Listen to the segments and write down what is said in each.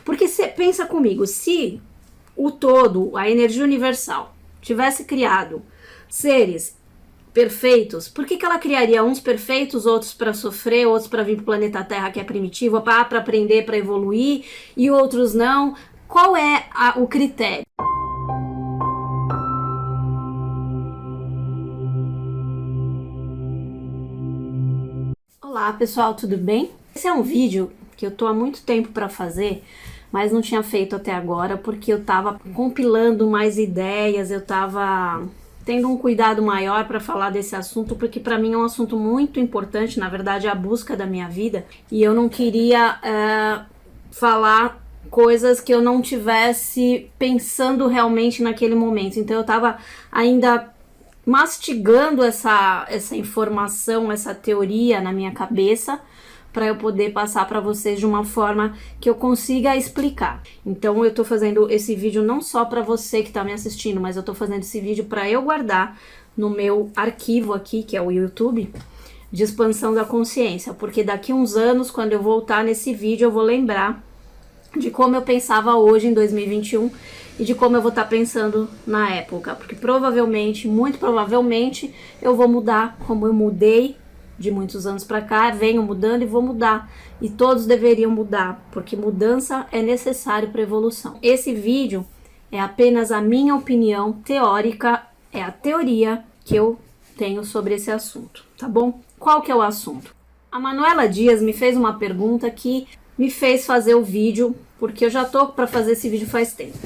Porque pensa comigo, se o todo, a energia universal, tivesse criado seres perfeitos, por que ela criaria uns perfeitos, outros para sofrer, outros para vir para o planeta Terra, que é primitivo, para aprender, para evoluir, e outros não? Qual é o critério? Olá pessoal, tudo bem? Esse é um vídeo que eu tô há muito tempo para fazer, mas não tinha feito até agora porque eu tava compilando mais ideias, eu tava tendo um cuidado maior para falar desse assunto, porque para mim é um assunto muito importante, na verdade é a busca da minha vida, e eu não queria falar coisas que eu não tivesse pensando realmente naquele momento. Então eu tava ainda mastigando essa informação, essa teoria na minha cabeça, para eu poder passar para vocês de uma forma que eu consiga explicar. Então eu tô fazendo esse vídeo não só para você que tá me assistindo, mas eu tô fazendo esse vídeo para eu guardar no meu arquivo aqui, que é o YouTube, de expansão da consciência, porque daqui uns anos, quando eu voltar nesse vídeo, eu vou lembrar de como eu pensava hoje em 2021 e de como eu vou estar pensando na época, porque provavelmente, muito provavelmente, eu vou mudar como eu mudei de muitos anos para cá, venho mudando e vou mudar, e todos deveriam mudar, porque mudança é necessário para evolução. Esse vídeo é apenas a minha opinião teórica, é a teoria que eu tenho sobre esse assunto, tá bom? Qual que é o assunto? A Manuela Dias me fez uma pergunta que me fez fazer o vídeo, porque eu já tô para fazer esse vídeo faz tempo.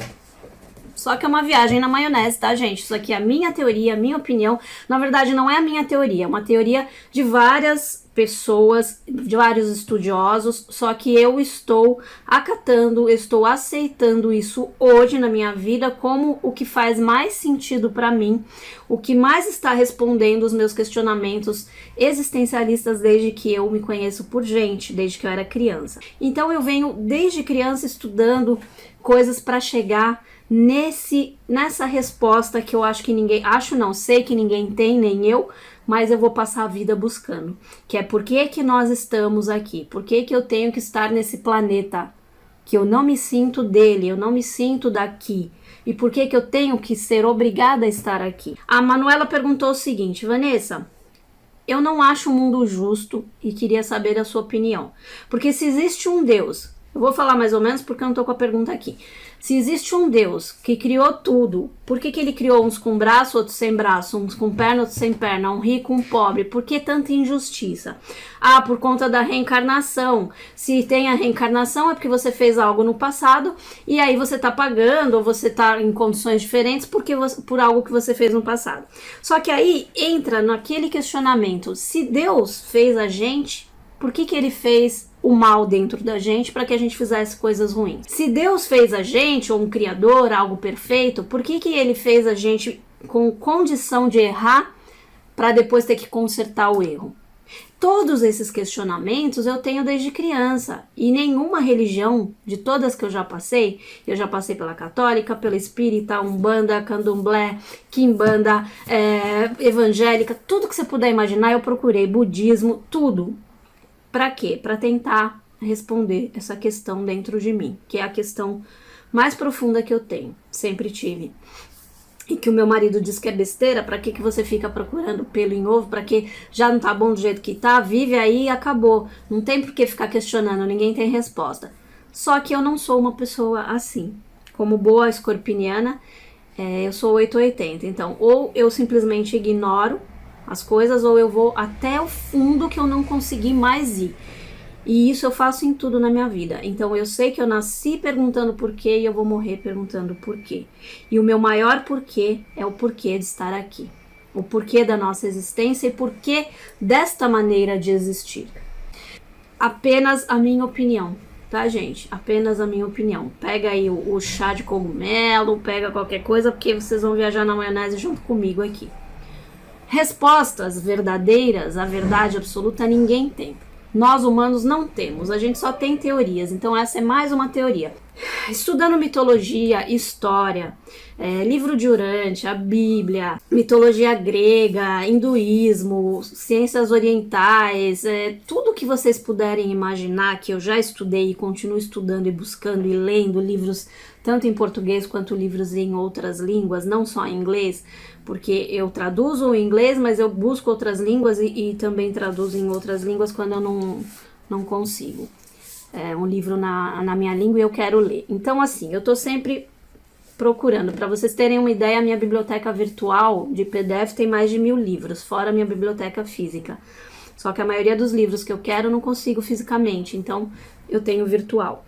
Só que é uma viagem na maionese, tá, gente? Isso aqui é a minha teoria, a minha opinião. Na verdade, não é a minha teoria, é uma teoria de várias pessoas, de vários estudiosos, só que eu estou acatando, estou aceitando isso hoje na minha vida como o que faz mais sentido para mim, o que mais está respondendo os meus questionamentos existencialistas desde que eu me conheço por gente, desde que eu era criança. Então eu venho desde criança estudando coisas para chegar nessa resposta que eu acho que ninguém, sei que ninguém tem, nem eu, mas eu vou passar a vida buscando, que é por que nós estamos aqui, por que eu tenho que estar nesse planeta, que eu não me sinto dele, eu não me sinto daqui, e por que eu tenho que ser obrigada a estar aqui. A Manuela perguntou o seguinte: Vanessa, eu não acho o mundo justo e queria saber a sua opinião, porque se existe um Deus, eu vou falar mais ou menos porque eu não tô com a pergunta aqui. Se existe um Deus que criou tudo, por que ele criou uns com braço, outros sem braço, uns com perna, outros sem perna, um rico, um pobre? Por que tanta injustiça? Ah, por conta da reencarnação. Se tem a reencarnação é porque você fez algo no passado e aí você tá pagando ou você tá em condições diferentes por algo que você fez no passado. Só que aí entra naquele questionamento, se Deus fez a gente, por que ele fez o mal dentro da gente para que a gente fizesse coisas ruins? Se Deus fez a gente, ou um criador, algo perfeito, por que ele fez a gente com condição de errar para depois ter que consertar o erro? Todos esses questionamentos eu tenho desde criança, e nenhuma religião, de todas que eu já passei pela católica, pela espírita, umbanda, candomblé, quimbanda, evangélica, tudo que você puder imaginar eu procurei, budismo, tudo. Para quê? Para tentar responder essa questão dentro de mim, que é a questão mais profunda que eu tenho, sempre tive. E que o meu marido diz que é besteira, para que você fica procurando pelo em ovo, para que já não tá bom do jeito que tá, vive aí e acabou. Não tem por que ficar questionando, ninguém tem resposta. Só que eu não sou uma pessoa assim. Como boa escorpiniana, eu sou 880. Então, ou eu simplesmente ignoro as coisas, ou eu vou até o fundo que eu não consegui mais ir. E isso eu faço em tudo na minha vida. Então eu sei que eu nasci perguntando porquê e eu vou morrer perguntando porquê. E o meu maior porquê é o porquê de estar aqui. O porquê da nossa existência e porquê desta maneira de existir. Apenas a minha opinião, tá, gente? Apenas a minha opinião. Pega aí o chá de cogumelo, pega qualquer coisa, porque vocês vão viajar na maionese junto comigo aqui. Respostas verdadeiras, a verdade absoluta, ninguém tem. Nós humanos não temos, a gente só tem teorias, então essa é mais uma teoria. Estudando mitologia, história, livro de Urântia, a Bíblia, mitologia grega, hinduísmo, ciências orientais, tudo que vocês puderem imaginar, que eu já estudei e continuo estudando e buscando e lendo livros tanto em português quanto livros em outras línguas, não só em inglês, porque eu traduzo em inglês, mas eu busco outras línguas e também traduzo em outras línguas quando eu não consigo. Um livro na minha língua e eu quero ler. Então, assim, eu tô sempre procurando. Para vocês terem uma ideia, a minha biblioteca virtual de PDF tem mais de 1000 livros, fora a minha biblioteca física. Só que a maioria dos livros que eu quero eu não consigo fisicamente, então eu tenho virtual.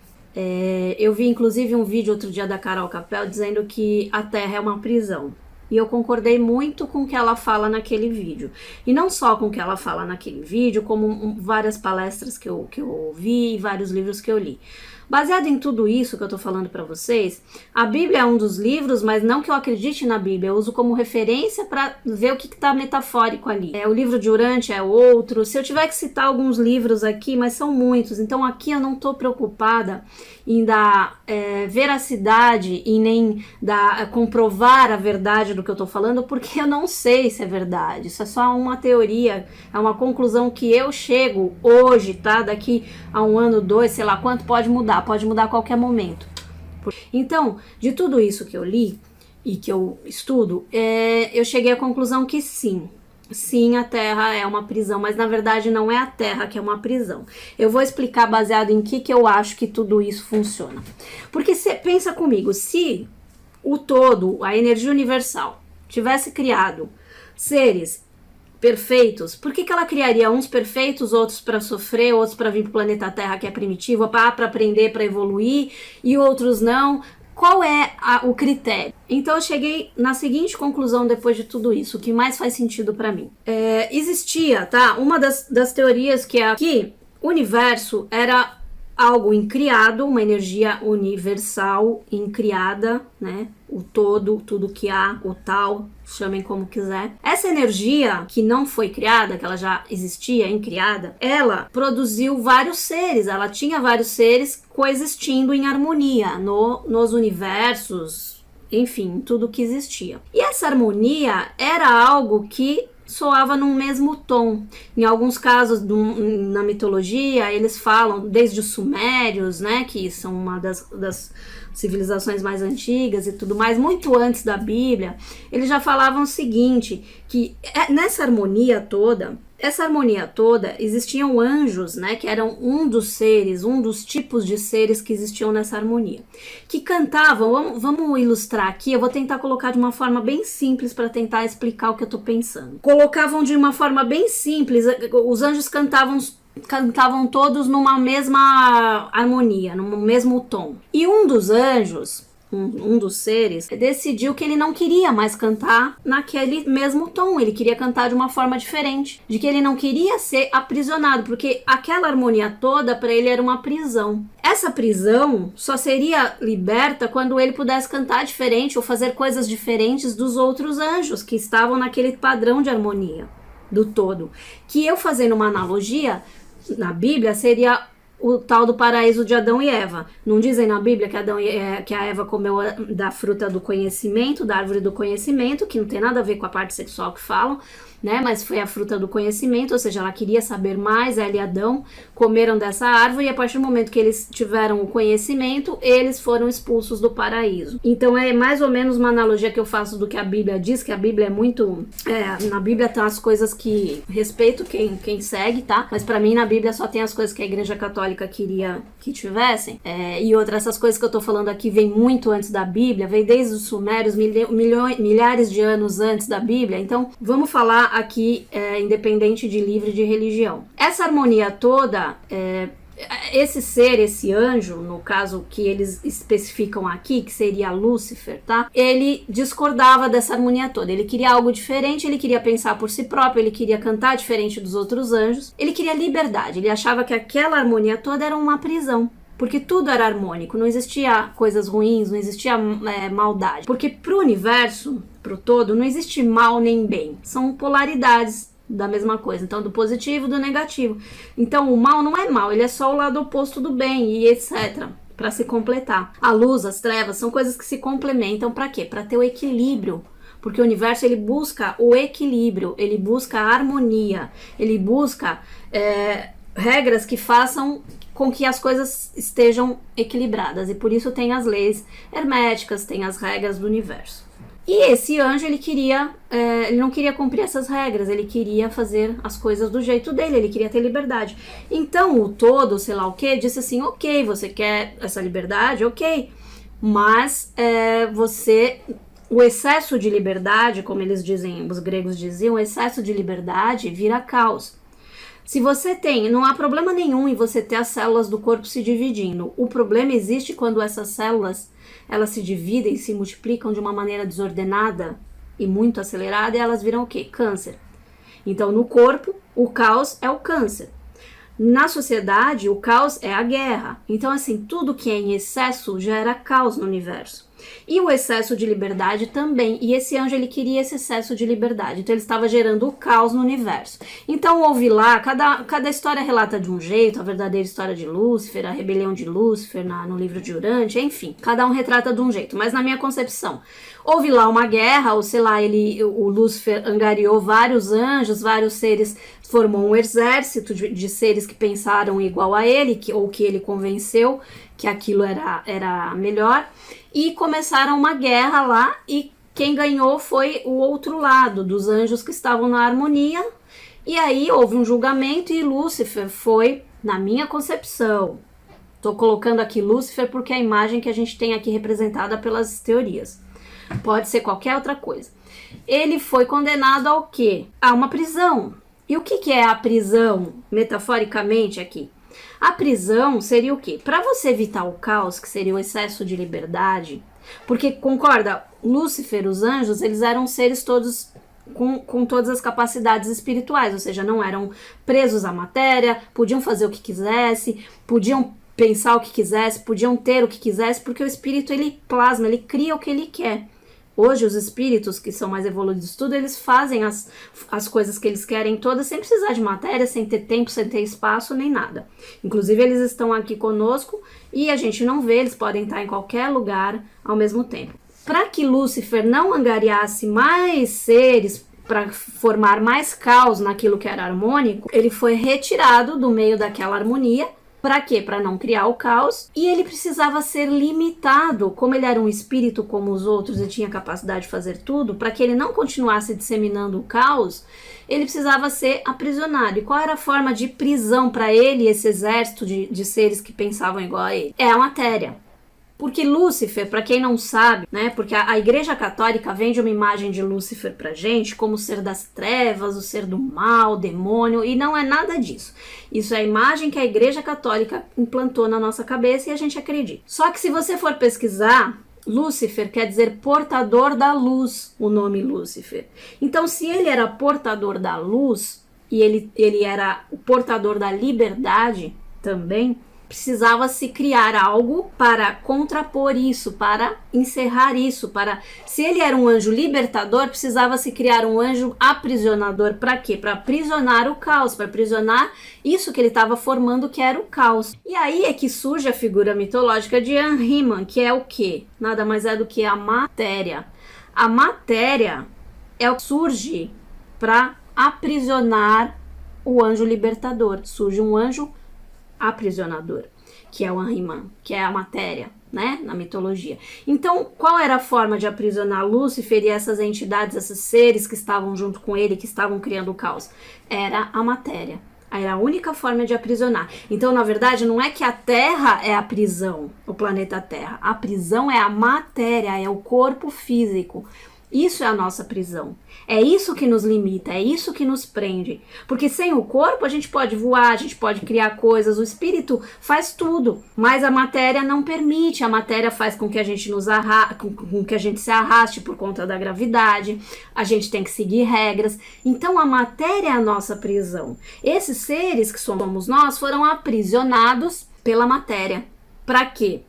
Eu vi, inclusive, um vídeo outro dia da Carol Capel dizendo que a Terra é uma prisão. E eu concordei muito com o que ela fala naquele vídeo. E não só com o que ela fala naquele vídeo, como várias palestras que eu ouvi e vários livros que eu li. Baseado em tudo isso que eu tô falando para vocês, a Bíblia é um dos livros, mas não que eu acredite na Bíblia, eu uso como referência para ver o que tá metafórico ali. O livro de Urântia é outro. Se eu tiver que citar alguns livros aqui, mas são muitos, então aqui eu não tô preocupada em dar veracidade e nem comprovar a verdade do que eu tô falando, porque eu não sei se é verdade. Isso é só uma teoria, é uma conclusão que eu chego hoje, tá? Daqui a 1 ano, 2, sei lá quanto, pode mudar a qualquer momento. Então, de tudo isso que eu li e que eu estudo, eu cheguei à conclusão que sim, a Terra é uma prisão, mas na verdade não é a Terra que é uma prisão. Eu vou explicar baseado em que eu acho que tudo isso funciona. Porque pensa comigo, se o todo, a energia universal, tivesse criado seres perfeitos, por que ela criaria uns perfeitos, outros para sofrer, outros para vir para o planeta Terra que é primitivo, para aprender, para evoluir, e outros não? Qual é o critério? Então eu cheguei na seguinte conclusão depois de tudo isso, o que mais faz sentido para mim. Existia, tá? Uma das teorias que é que o universo era algo incriado, uma energia universal incriada, né? O todo, tudo que há, o tal, chamem como quiser. Essa energia que não foi criada, que ela já existia, incriada, ela produziu vários seres, ela tinha vários seres coexistindo em harmonia nos universos, enfim, tudo que existia. E essa harmonia era algo que soava num mesmo tom. Em alguns casos, na mitologia, eles falam desde os sumérios, né, que são uma das civilizações mais antigas e tudo mais, muito antes da Bíblia, eles já falavam o seguinte, que nessa harmonia toda, existiam anjos, né, que eram um dos tipos de seres que existiam nessa harmonia, que cantavam, vamos ilustrar aqui, eu vou tentar colocar de uma forma bem simples para tentar explicar o que eu tô pensando. Colocavam de uma forma bem simples, os anjos cantavam todos numa mesma harmonia, num mesmo tom. E um dos anjos, um dos seres, decidiu que ele não queria mais cantar naquele mesmo tom, ele queria cantar de uma forma diferente, de que ele não queria ser aprisionado, porque aquela harmonia toda para ele era uma prisão. Essa prisão só seria liberta quando ele pudesse cantar diferente ou fazer coisas diferentes dos outros anjos que estavam naquele padrão de harmonia do todo. Que eu fazendo uma analogia, na Bíblia seria o tal do paraíso de Adão e Eva. Não dizem na Bíblia que a Eva comeu da fruta do conhecimento, da árvore do conhecimento, que não tem nada a ver com a parte sexual que falam, né? Mas foi a fruta do conhecimento, ou seja, ela queria saber mais, ela e Adão comeram dessa árvore e a partir do momento que eles tiveram o conhecimento, eles foram expulsos do paraíso. Então é mais ou menos uma analogia que eu faço do que a Bíblia diz, que a Bíblia é muito... na Bíblia tem as coisas que respeito quem segue, tá? Mas pra mim na Bíblia só tem as coisas que a Igreja Católica queria que tivessem. E essas coisas que eu tô falando aqui vem muito antes da Bíblia, vem desde os sumérios, milhares de anos antes da Bíblia. Então vamos falar aqui independente de livro de religião. Essa harmonia toda, esse anjo, no caso que eles especificam aqui, que seria Lúcifer, tá? Ele discordava dessa harmonia toda, ele queria algo diferente, ele queria pensar por si próprio, ele queria cantar diferente dos outros anjos, ele queria liberdade, ele achava que aquela harmonia toda era uma prisão. Porque tudo era harmônico, não existia coisas ruins, não existia maldade. Porque pro universo, pro todo, não existe mal nem bem. São polaridades da mesma coisa. Então, do positivo e do negativo. Então, o mal não é mal, ele é só o lado oposto do bem e etc. Para se completar. A luz, as trevas, são coisas que se complementam para quê? Para ter o equilíbrio. Porque o universo, ele busca o equilíbrio, ele busca a harmonia, ele busca regras que façam com que as coisas estejam equilibradas. E por isso tem as leis herméticas, tem as regras do universo. E esse anjo, ele não queria cumprir essas regras, ele queria fazer as coisas do jeito dele, ele queria ter liberdade. Então o todo, sei lá o que, disse assim, ok, você quer essa liberdade, ok, mas o excesso de liberdade, como eles dizem, os gregos diziam, o excesso de liberdade vira caos. Se você não há problema nenhum em você ter as células do corpo se dividindo. O problema existe quando essas células, elas se dividem e se multiplicam de uma maneira desordenada e muito acelerada e elas viram o quê? Câncer. Então, no corpo, o caos é o câncer. Na sociedade, o caos é a guerra. Então, assim, tudo que é em excesso gera caos no universo. E o excesso de liberdade também. E esse anjo, ele queria esse excesso de liberdade. Então, ele estava gerando o caos no universo. Então, houve lá, cada história relata de um jeito, a verdadeira história de Lúcifer, a rebelião de Lúcifer no livro de Urântia, enfim. Cada um retrata de um jeito. Mas na minha concepção, houve lá uma guerra, ou sei lá, o Lúcifer angariou vários anjos, vários seres, formou um exército de seres que pensaram igual a ele, ou que ele convenceu que aquilo era melhor, e começaram uma guerra lá, e quem ganhou foi o outro lado, dos anjos que estavam na harmonia, e aí houve um julgamento e Lúcifer foi, na minha concepção, estou colocando aqui Lúcifer porque é a imagem que a gente tem aqui representada pelas teorias, pode ser qualquer outra coisa, ele foi condenado ao quê? A uma prisão. E o que é a prisão, metaforicamente aqui? A prisão seria o quê? Para você evitar o caos, que seria o excesso de liberdade, porque, concorda, Lúcifer, os anjos, eles eram seres todos com todas as capacidades espirituais, ou seja, não eram presos à matéria, podiam fazer o que quisesse, podiam pensar o que quisesse, podiam ter o que quisesse, porque o espírito, ele plasma, ele cria o que ele quer. Hoje, os espíritos que são mais evoluídos tudo, eles fazem as coisas que eles querem todas sem precisar de matéria, sem ter tempo, sem ter espaço, nem nada. Inclusive, eles estão aqui conosco e a gente não vê, eles podem estar em qualquer lugar ao mesmo tempo. Para que Lúcifer não angariasse mais seres para formar mais caos naquilo que era harmônico, ele foi retirado do meio daquela harmonia. Para quê? Para não criar o caos. E ele precisava ser limitado, como ele era um espírito como os outros e tinha capacidade de fazer tudo, para que ele não continuasse disseminando o caos, ele precisava ser aprisionado. E qual era a forma de prisão para ele, esse exército de seres que pensavam igual a ele? É a matéria. Porque Lúcifer, para quem não sabe, né, porque a Igreja Católica vende uma imagem de Lúcifer pra gente como o ser das trevas, o ser do mal, o demônio, e não é nada disso. Isso é a imagem que a Igreja Católica implantou na nossa cabeça e a gente acredita. Só que se você for pesquisar, Lúcifer quer dizer portador da luz, o nome Lúcifer. Então, se ele era portador da luz e ele era o portador da liberdade também, precisava se criar algo para contrapor isso, para encerrar isso, se ele era um anjo libertador, precisava se criar um anjo aprisionador. Para quê? Para aprisionar o caos, para aprisionar isso que ele estava formando, que era o caos. E aí é que surge a figura mitológica de Ahriman, que é o quê? Nada mais é do que a matéria. A matéria surge para aprisionar o anjo libertador. Surge um anjo aprisionador, que é o Ahriman, que é a matéria, né, na mitologia. Então, qual era a forma de aprisionar Lúcifer e essas entidades, esses seres que estavam junto com ele, que estavam criando o caos? Era a matéria. Era a única forma de aprisionar. Então, na verdade, não é que a Terra é a prisão, o planeta Terra. A prisão é a matéria, é o corpo físico. Isso é a nossa prisão. É isso que nos limita, é isso que nos prende. Porque sem o corpo a gente pode voar, a gente pode criar coisas, o espírito faz tudo, mas a matéria não permite. A matéria faz com que a gente com que a gente se arraste por conta da gravidade, a gente tem que seguir regras. Então a matéria é a nossa prisão. Esses seres que somos nós foram aprisionados pela matéria. Para quê?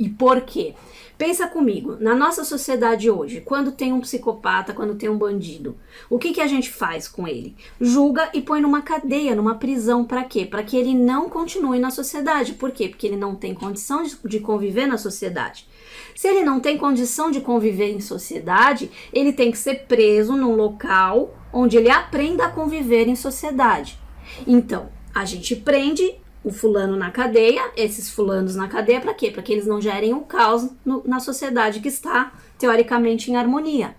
E por quê? Pensa comigo, na nossa sociedade hoje, quando tem um psicopata, quando tem um bandido, o que a gente faz com ele? Julga e põe numa cadeia, numa prisão, para quê? Para que ele não continue na sociedade. Por quê? Porque ele não tem condição de conviver na sociedade. Se ele não tem condição de conviver em sociedade, ele tem que ser preso num local onde ele aprenda a conviver em sociedade. Então, a gente prende o fulano na cadeia, esses fulanos na cadeia, para quê? Para que eles não gerem o caos na sociedade que está, teoricamente, em harmonia.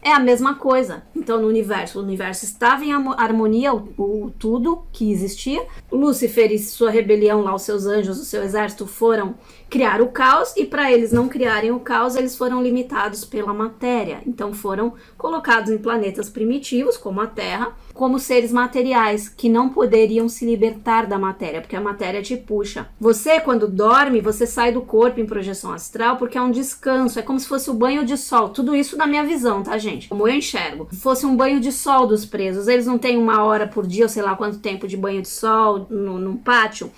É a mesma coisa. Então, no universo, o universo estava em harmonia, o tudo que existia. Lúcifer e sua rebelião lá, os seus anjos, o seu exército foram criar o caos, e para eles não criarem o caos, eles foram limitados pela matéria. Então, foram colocados em planetas primitivos, como a Terra, como seres materiais, que não poderiam se libertar da matéria, porque a matéria te puxa. Você, quando dorme, você sai do corpo em projeção astral, porque é um descanso, é como se fosse o banho de sol. Tudo isso na minha visão, tá, gente? Como eu enxergo. Se fosse um banho de sol dos presos, eles não têm 1 hora por dia, ou sei lá quanto tempo de banho de sol num pátio.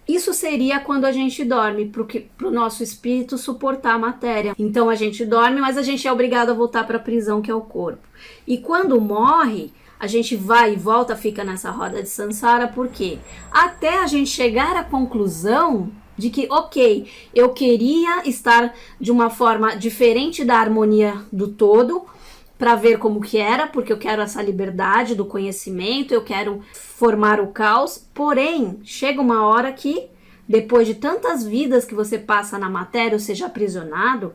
Isso seria quando a gente dorme, pro nosso espírito suportar a matéria. Então a gente dorme, mas a gente é obrigado a voltar para a prisão, que é o corpo. E quando morre, a gente vai e volta, fica nessa roda de Sansara, por quê? Até a gente chegar à conclusão de que, ok, eu queria estar de uma forma diferente da harmonia do todo, para ver como que era, porque eu quero essa liberdade do conhecimento, eu quero formar o caos, porém, chega uma hora que, depois de tantas vidas que você passa na matéria, ou seja, aprisionado,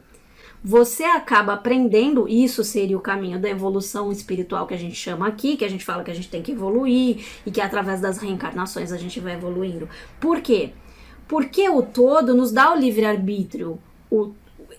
você acaba aprendendo, e isso seria o caminho da evolução espiritual que a gente chama aqui, que a gente fala que a gente tem que evoluir, e que através das reencarnações a gente vai evoluindo. Por quê? Porque o todo nos dá o livre-arbítrio,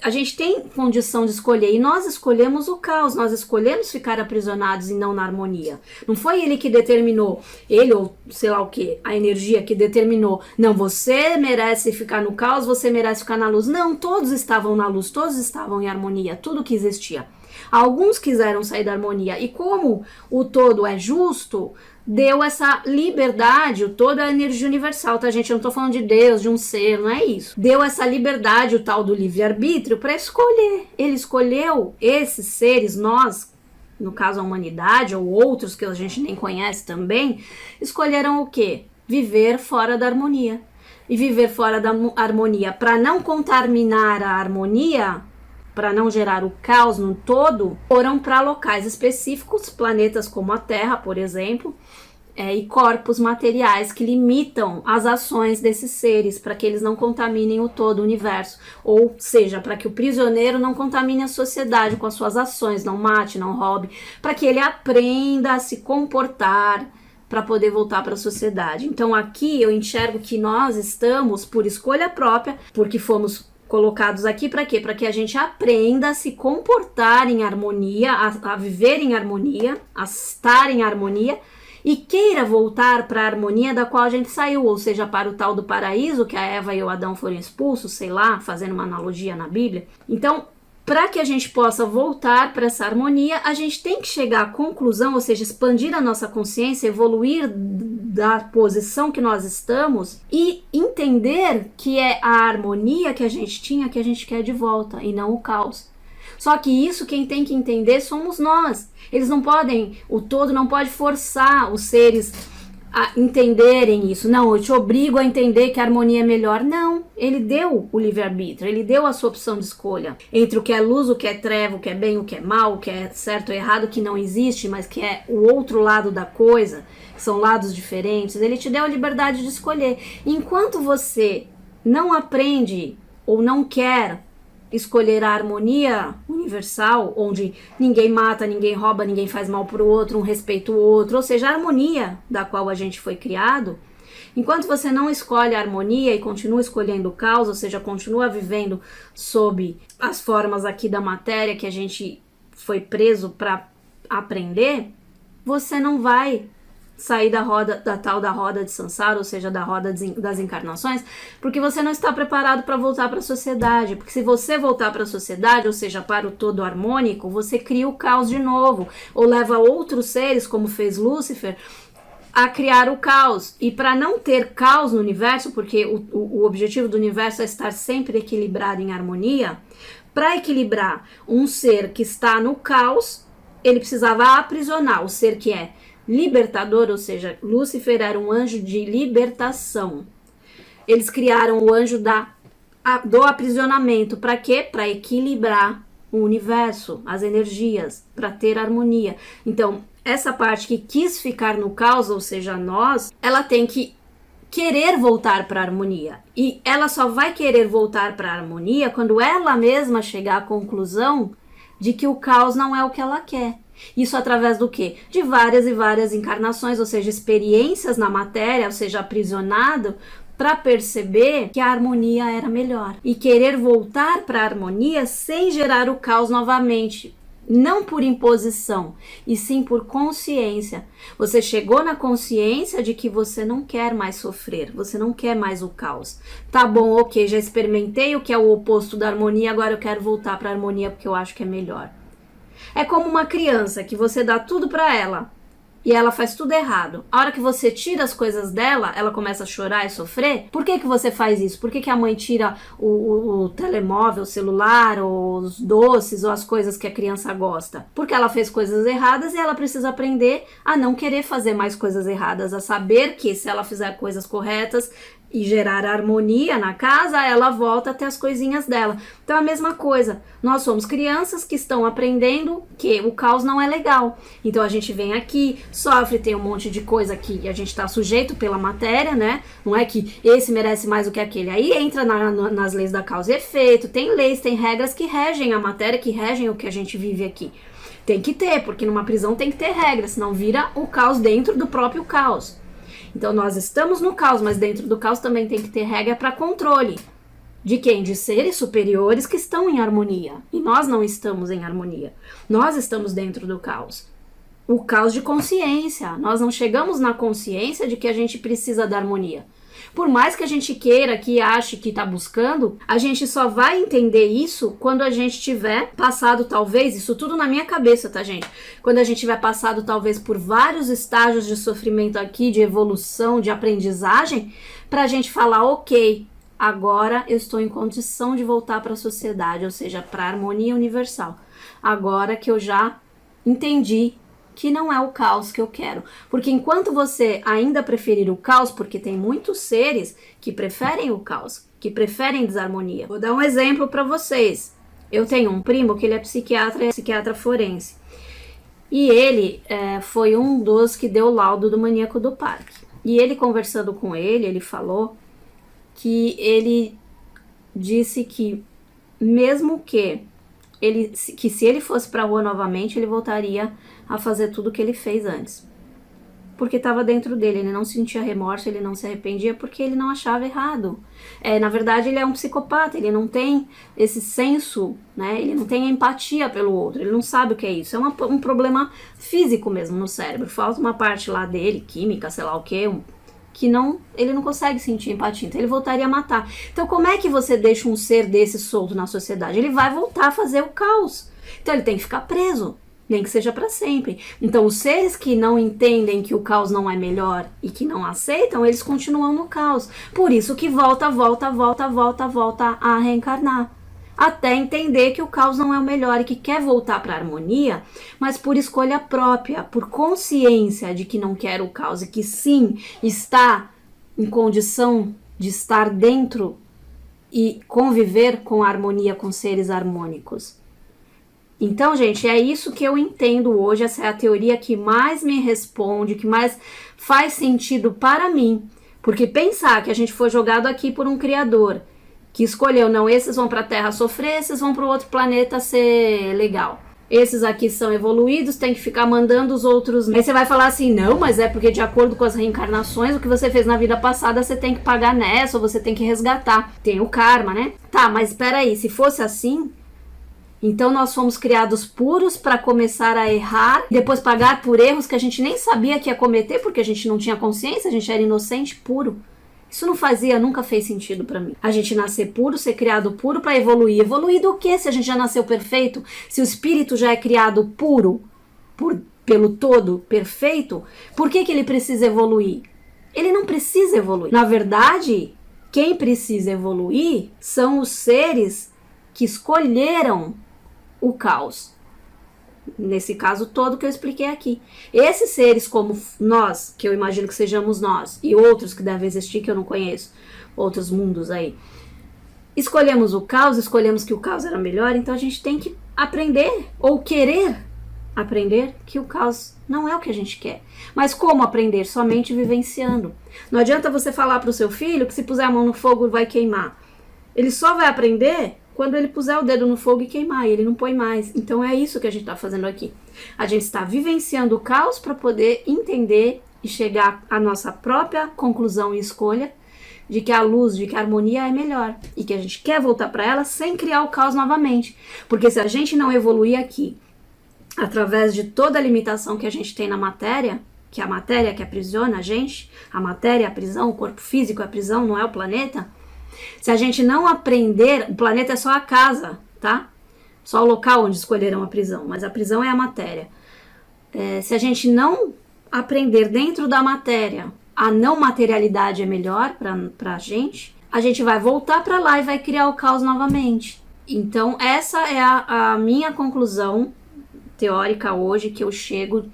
a gente tem condição de escolher, e nós escolhemos o caos, nós escolhemos ficar aprisionados e não na harmonia. Não foi ele que determinou, ele ou sei lá o que, a energia que determinou, não, você merece ficar no caos, você merece ficar na luz. Não, todos estavam na luz, todos estavam em harmonia, tudo que existia. Alguns quiseram sair da harmonia, e como o todo é justo, deu essa liberdade, toda a energia universal, tá, gente? Eu não tô falando de Deus, de um ser, não é isso. Deu essa liberdade, o tal do livre-arbítrio, para escolher. Ele escolheu esses seres, nós, no caso a humanidade, ou outros que a gente nem conhece também, escolheram o quê? Viver fora da harmonia. E viver fora da harmonia, para não contaminar a harmonia, para não gerar o caos no todo, foram para locais específicos, planetas como a Terra, por exemplo, e corpos materiais que limitam as ações desses seres, para que eles não contaminem o todo, o universo. Ou seja, para que o prisioneiro não contamine a sociedade com as suas ações, não mate, não roube, para que ele aprenda a se comportar para poder voltar para a sociedade. Então aqui eu enxergo que nós estamos, por escolha própria, porque fomos colocados aqui para quê? Para que a gente aprenda a se comportar em harmonia, a viver em harmonia, a estar em harmonia, e queira voltar para a harmonia da qual a gente saiu, ou seja, para o tal do paraíso, que a Eva e o Adão foram expulsos, sei lá, fazendo uma analogia na Bíblia. Então, para que a gente possa voltar para essa harmonia, a gente tem que chegar à conclusão, ou seja, expandir a nossa consciência, evoluir da posição que nós estamos e entender que é a harmonia que a gente tinha, que a gente quer de volta, e não o caos. Só que isso quem tem que entender somos nós. Eles não podem, o todo não pode forçar os seres a entenderem isso. Não, eu te obrigo a entender que a harmonia é melhor. Não, ele deu o livre-arbítrio, ele deu a sua opção de escolha entre o que é luz, o que é treva, o que é bem, o que é mal, o que é certo ou errado, que não existe, mas que é o outro lado da coisa, que são lados diferentes. Ele te deu a liberdade de escolher. Enquanto você não aprende ou não quer escolher a harmonia universal, onde ninguém mata, ninguém rouba, ninguém faz mal pro outro, um respeita o outro, ou seja, a harmonia da qual a gente foi criado, enquanto você não escolhe a harmonia e continua escolhendo o caos, ou seja, continua vivendo sob as formas aqui da matéria que a gente foi preso para aprender, você não vai sair da tal da roda de Sansara, ou seja, da roda das encarnações, porque você não está preparado para voltar para a sociedade. Porque se você voltar para a sociedade, ou seja, para o todo harmônico, você cria o caos de novo, ou leva outros seres, como fez Lúcifer, a criar o caos. E para não ter caos no universo, porque o objetivo do universo é estar sempre equilibrado em harmonia, para equilibrar um ser que está no caos, ele precisava aprisionar o ser que é libertador, ou seja, Lúcifer era um anjo de libertação. Eles criaram o anjo do aprisionamento. Para quê? Para equilibrar o universo, as energias, para ter harmonia. Então, essa parte que quis ficar no caos, ou seja, nós, ela tem que querer voltar para a harmonia. E ela só vai querer voltar para a harmonia quando ela mesma chegar à conclusão de que o caos não é o que ela quer. Isso através do quê? De várias e várias encarnações, ou seja, experiências na matéria, ou seja, aprisionado, para perceber que a harmonia era melhor. E querer voltar para a harmonia sem gerar o caos novamente. Não por imposição, e sim por consciência. Você chegou na consciência de que você não quer mais sofrer, você não quer mais o caos. Tá bom, ok, já experimentei o que é o oposto da harmonia, agora eu quero voltar para a harmonia porque eu acho que é melhor. É como uma criança que você dá tudo para ela e ela faz tudo errado. A hora que você tira as coisas dela, ela começa a chorar e sofrer. Por que você faz isso? Por que a mãe tira o telemóvel, o celular, ou os doces, ou as coisas que a criança gosta? Porque ela fez coisas erradas e ela precisa aprender a não querer fazer mais coisas erradas, a saber que se ela fizer coisas corretas e gerar harmonia na casa, ela volta a ter as coisinhas dela. Então é a mesma coisa, nós somos crianças que estão aprendendo que o caos não é legal. Então a gente vem aqui, sofre, tem um monte de coisa que a gente está sujeito pela matéria, né? Não é que esse merece mais do que aquele. Aí entra nas leis da causa e efeito, tem leis, tem regras que regem a matéria, que regem o que a gente vive aqui. Tem que ter, porque numa prisão tem que ter regras, senão vira o caos dentro do próprio caos. Então nós estamos no caos, mas dentro do caos também tem que ter regra para controle. De quem? De seres superiores que estão em harmonia. E nós não estamos em harmonia. Nós estamos dentro do caos. O caos de consciência. Nós não chegamos na consciência de que a gente precisa da harmonia. Por mais que a gente queira, que ache que está buscando, a gente só vai entender isso quando a gente tiver passado, talvez, isso tudo na minha cabeça, tá, gente? Quando a gente tiver passado, talvez, por vários estágios de sofrimento aqui, de evolução, de aprendizagem, para a gente falar, ok, agora eu estou em condição de voltar para a sociedade, ou seja, para a harmonia universal. Agora que eu já entendi que não é o caos que eu quero. Porque enquanto você ainda preferir o caos, porque tem muitos seres que preferem o caos, que preferem desarmonia. Vou dar um exemplo para vocês. Eu tenho um primo que ele é psiquiatra forense. E ele foi um dos que deu o laudo do maníaco do parque. E ele, conversando com ele falou que ele disse que mesmo que se ele fosse para a rua novamente, ele voltaria a fazer tudo o que ele fez antes. Porque estava dentro dele, ele não sentia remorso, ele não se arrependia porque ele não achava errado. Na verdade, ele é um psicopata, ele não tem esse senso, né? Ele não tem empatia pelo outro, ele não sabe o que é isso. É um problema físico mesmo no cérebro. Falta uma parte lá dele, química, sei lá o que, ele não consegue sentir empatia, então ele voltaria a matar. Então como é que você deixa um ser desse solto na sociedade? Ele vai voltar a fazer o caos. Então ele tem que ficar preso, nem que seja para sempre. Então os seres que não entendem que o caos não é melhor e que não aceitam, eles continuam no caos. Por isso que volta a reencarnar. Até entender que o caos não é o melhor e que quer voltar para a harmonia, mas por escolha própria, por consciência de que não quer o caos e que sim, está em condição de estar dentro e conviver com a harmonia, com seres harmônicos. Então, gente, é isso que eu entendo hoje, essa é a teoria que mais me responde, que mais faz sentido para mim, porque pensar que a gente foi jogado aqui por um criador, que escolheu, não, esses vão para a Terra sofrer, esses vão para o outro planeta ser legal. Esses aqui são evoluídos, tem que ficar mandando os outros. Aí você vai falar assim, não, mas é porque de acordo com as reencarnações, o que você fez na vida passada, você tem que pagar nessa, ou você tem que resgatar. Tem o karma, né? Tá, mas espera aí, se fosse assim, então nós fomos criados puros para começar a errar, depois pagar por erros que a gente nem sabia que ia cometer, porque a gente não tinha consciência, a gente era inocente, puro. Isso nunca fez sentido pra mim. A gente nascer puro, ser criado puro pra evoluir. Evoluir do quê se a gente já nasceu perfeito? Se o espírito já é criado puro por pelo todo perfeito, por que ele precisa evoluir? Ele não precisa evoluir. Na verdade, quem precisa evoluir são os seres que escolheram o caos. Nesse caso todo que eu expliquei aqui. Esses seres como nós, que eu imagino que sejamos nós, e outros que devem existir que eu não conheço, outros mundos aí, escolhemos o caos, escolhemos que o caos era melhor, então a gente tem que aprender, ou querer aprender, que o caos não é o que a gente quer. Mas como aprender? Somente vivenciando. Não adianta você falar para o seu filho que se puser a mão no fogo vai queimar. Ele só vai aprender quando ele puser o dedo no fogo e queimar, e ele não põe mais. Então é isso que a gente está fazendo aqui. A gente está vivenciando o caos para poder entender e chegar à nossa própria conclusão e escolha de que a luz, de que a harmonia é melhor. E que a gente quer voltar para ela sem criar o caos novamente. Porque se a gente não evoluir aqui, através de toda a limitação que a gente tem na matéria, que é a matéria que aprisiona a gente, a matéria é a prisão, o corpo físico é a prisão, não é o planeta. Se a gente não aprender, o planeta é só a casa, tá? Só o local onde escolheram a prisão, mas a prisão é a matéria. Se a gente não aprender dentro da matéria, a não materialidade é melhor pra gente, a gente vai voltar pra lá e vai criar o caos novamente. Então essa é a minha conclusão teórica hoje, que eu chego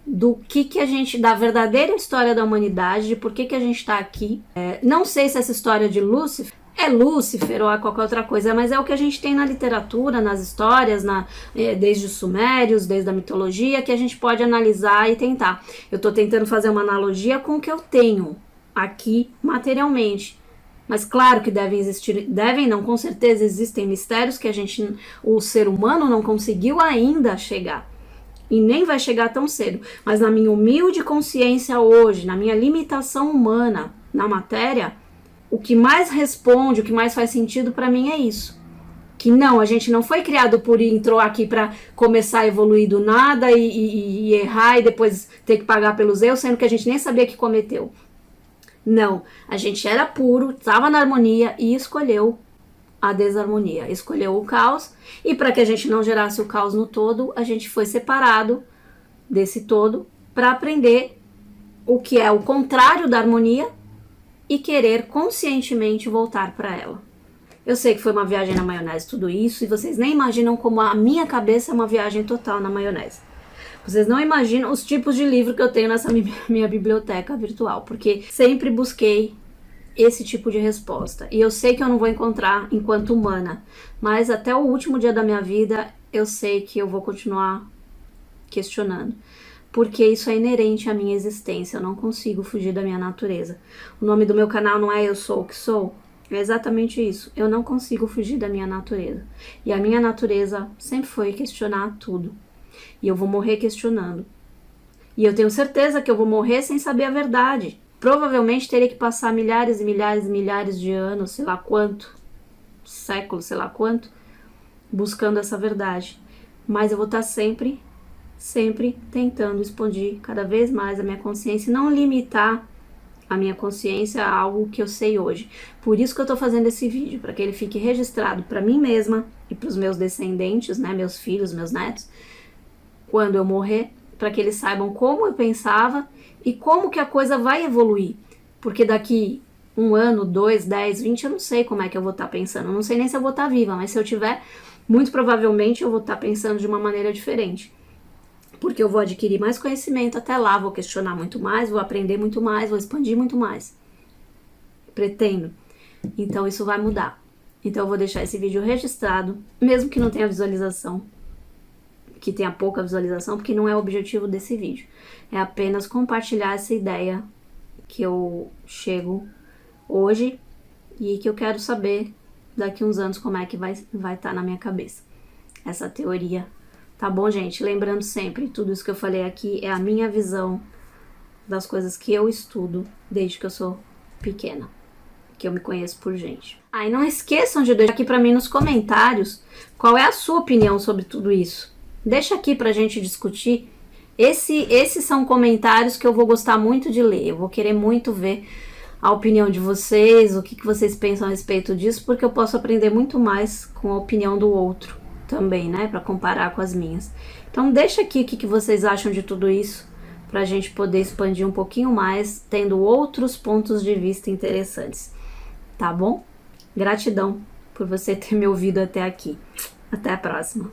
do que a gente, da verdadeira história da humanidade, de por que a gente está aqui. Não sei se essa história de Lúcifer é Lúcifer ou é qualquer outra coisa, mas é o que a gente tem na literatura, nas histórias, desde os sumérios, desde a mitologia, que a gente pode analisar e tentar. Eu estou tentando fazer uma analogia com o que eu tenho aqui materialmente. Mas claro que devem existir, não, com certeza existem mistérios que o ser humano não conseguiu ainda chegar. E nem vai chegar tão cedo. Mas na minha humilde consciência hoje, na minha limitação humana, na matéria, o que mais responde, o que mais faz sentido para mim é isso. Que não, a gente não foi criado entrou aqui para começar a evoluir do nada e errar e depois ter que pagar pelos erros, sendo que a gente nem sabia que cometeu. Não, a gente era puro, estava na harmonia e escolheu a desarmonia, escolheu o caos, e para que a gente não gerasse o caos no todo, a gente foi separado desse todo para aprender o que é o contrário da harmonia e querer conscientemente voltar para ela. Eu sei que foi uma viagem na maionese tudo isso, e vocês nem imaginam como a minha cabeça é uma viagem total na maionese. Vocês não imaginam os tipos de livro que eu tenho nessa minha biblioteca virtual, porque sempre busquei esse tipo de resposta. E eu sei que eu não vou encontrar enquanto humana, mas até o último dia da minha vida eu sei que eu vou continuar questionando, porque isso é inerente à minha existência, eu não consigo fugir da minha natureza. O nome do meu canal não é Eu Sou o Que Sou? É exatamente isso, eu não consigo fugir da minha natureza. E a minha natureza sempre foi questionar tudo. E eu vou morrer questionando. E eu tenho certeza que eu vou morrer sem saber a verdade. Provavelmente teria que passar milhares e milhares e milhares de anos, sei lá quanto, séculos, sei lá quanto, buscando essa verdade. Mas eu vou estar sempre tentando expandir cada vez mais a minha consciência e não limitar a minha consciência a algo que eu sei hoje. Por isso que eu estou fazendo esse vídeo, para que ele fique registrado para mim mesma e para os meus descendentes, né, meus filhos, meus netos, quando eu morrer, para que eles saibam como eu pensava e como que a coisa vai evoluir. Porque daqui 1 ano, 2, 10, 20, eu não sei como é que eu vou estar pensando. Eu não sei nem se eu vou estar viva, mas se eu tiver, muito provavelmente eu vou estar pensando de uma maneira diferente. Porque eu vou adquirir mais conhecimento até lá, vou questionar muito mais, vou aprender muito mais, vou expandir muito mais. Pretendo. Então isso vai mudar. Então eu vou deixar esse vídeo registrado, mesmo que não tenha visualização, que tenha pouca visualização, porque não é o objetivo desse vídeo. É apenas compartilhar essa ideia que eu chego hoje e que eu quero saber daqui uns anos como é que vai estar na minha cabeça essa teoria. Tá bom, gente? Lembrando sempre, tudo isso que eu falei aqui é a minha visão das coisas que eu estudo desde que eu sou pequena, que eu me conheço por gente. E não esqueçam de deixar aqui pra mim nos comentários qual é a sua opinião sobre tudo isso. Deixa aqui pra gente discutir. Esses são comentários que eu vou gostar muito de ler. Eu vou querer muito ver a opinião de vocês, o que vocês pensam a respeito disso, porque eu posso aprender muito mais com a opinião do outro, também, né, para comparar com as minhas. Então deixa aqui o que vocês acham de tudo isso, para a gente poder expandir um pouquinho mais, tendo outros pontos de vista interessantes, tá bom? Gratidão por você ter me ouvido até aqui. Até a próxima.